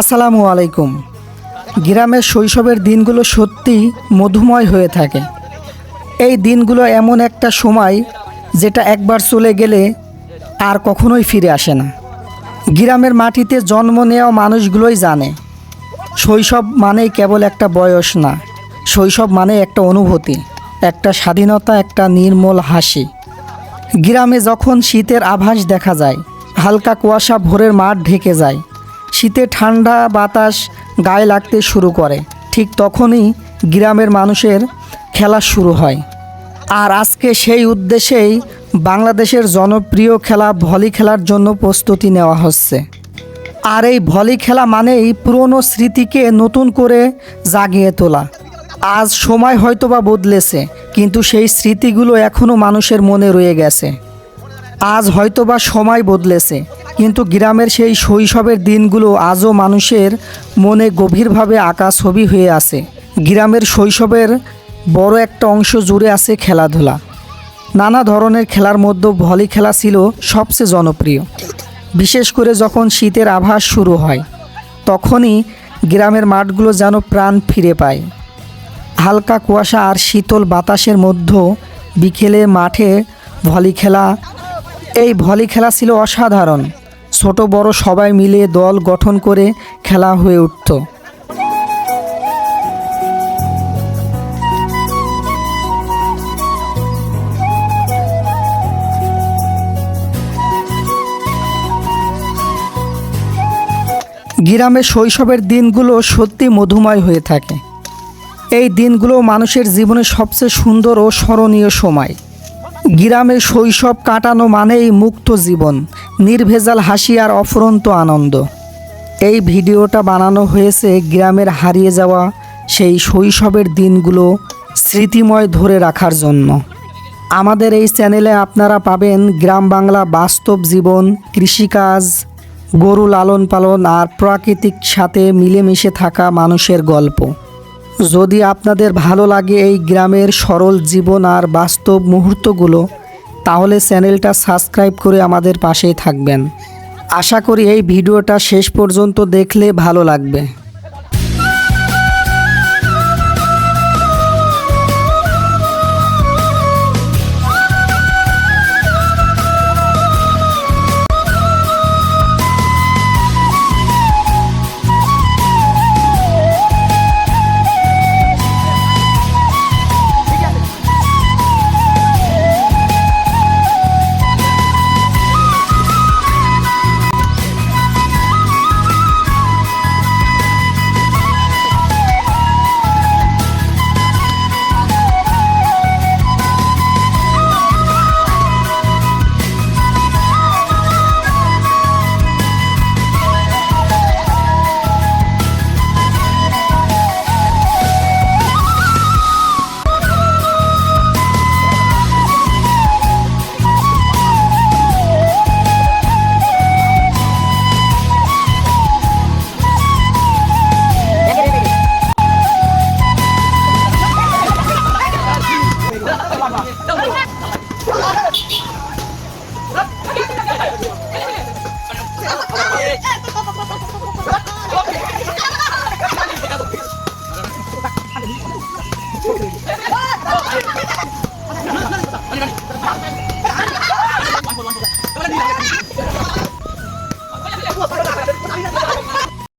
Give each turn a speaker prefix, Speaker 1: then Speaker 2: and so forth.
Speaker 1: আসসালামু আলাইকুম। গ্রামের শৈশবের দিনগুলো সত্যিই মধুময় হয়ে থাকে। এই দিনগুলো এমন একটা সময় যেটা একবার চলে গেলে আর কখনোই ফিরে আসে না। গ্রামের মাটিতে জন্ম নেওয়া মানুষগুলোই জানে শৈশব মানেই কেবল একটা বয়স না, শৈশব মানে একটা অনুভূতি, একটা স্বাধীনতা, একটা নির্মল হাসি। গ্রামে যখন শীতের আভাস দেখা যায়, হালকা কুয়াশা ভোরের মাঠ ঢেকে যায়, শীতে ঠান্ডা বাতাস গায়ে লাগতে শুরু করে, ঠিক তখনই গ্রামের মানুষের খেলা শুরু হয়। আর আজকে সেই উদ্দেশ্যেই বাংলাদেশের জনপ্রিয় খেলা ভলি খেলার জন্য প্রস্তুতি নেওয়া হচ্ছে। আর এই ভলি খেলা মানেই পুরনো স্মৃতিকে নতুন করে জাগিয়ে তোলা। আজ সময় হয়তোবা বদলেছে, কিন্তু সেই স্মৃতিগুলো এখনও মানুষের মনে রয়ে গেছে। আজ হয়তোবা সময় বদলেছে, কিন্তু গ্রামের সেই শৈশবের দিনগুলো আজও মানুষের মনে গভীরভাবে আঁকা ছবি হয়ে আছে। গ্রামের শৈশবের বড় একটা অংশ জুড়ে আছে খেলাধুলা। নানা ধরনের খেলার মধ্যে ভলি খেলা ছিল সবচেয়ে জনপ্রিয়। বিশেষ করে যখন শীতের আভাস শুরু হয়, তখনই গ্রামের মাঠগুলো যেন প্রাণ ফিরে পায়। হালকা কুয়াশা আর শীতল বাতাসের মধ্যে বিকেলে মাঠে ভলি খেলা, এই ভলি খেলা ছিল অসাধারণ। ছোট বড় সবাই মিলে দল গঠন করে খেলা হয়ে উঠত। গ্রামের শৈশবের দিনগুলো সত্যি মধুময় হয়ে থাকে। এই দিনগুলো মানুষের জীবনের সবচেয়ে সুন্দর ও স্মরণীয় সময়। গ্রামের শৈশব কাটানো মানেই মুক্ত জীবন, নির্ভেজাল হাসি আর অফুরন্ত আনন্দ। এই ভিডিওটা বানানো হয়েছে গ্রামের হারিয়ে যাওয়া সেই শৈশবের দিনগুলো স্মৃতিময় ধরে রাখার জন্য। আমাদের এই চ্যানেলে আপনারা পাবেন গ্রাম বাংলা বাস্তব জীবন, কৃষিকাজ, গরু লালন পালন আর প্রাকৃতিক সাথে মিলেমিশে থাকা মানুষের গল্প। যদি আপনাদের ভালো লাগে এই গ্রামের সরল জীবন আর বাস্তব মুহূর্তগুলো, তাহলে চ্যানেলটা সাবস্ক্রাইব করে আমাদের পাশেই থাকবেন। আশা করি এই ভিডিওটা শেষ পর্যন্ত দেখলে ভালো লাগবে।
Speaker 2: Hadi.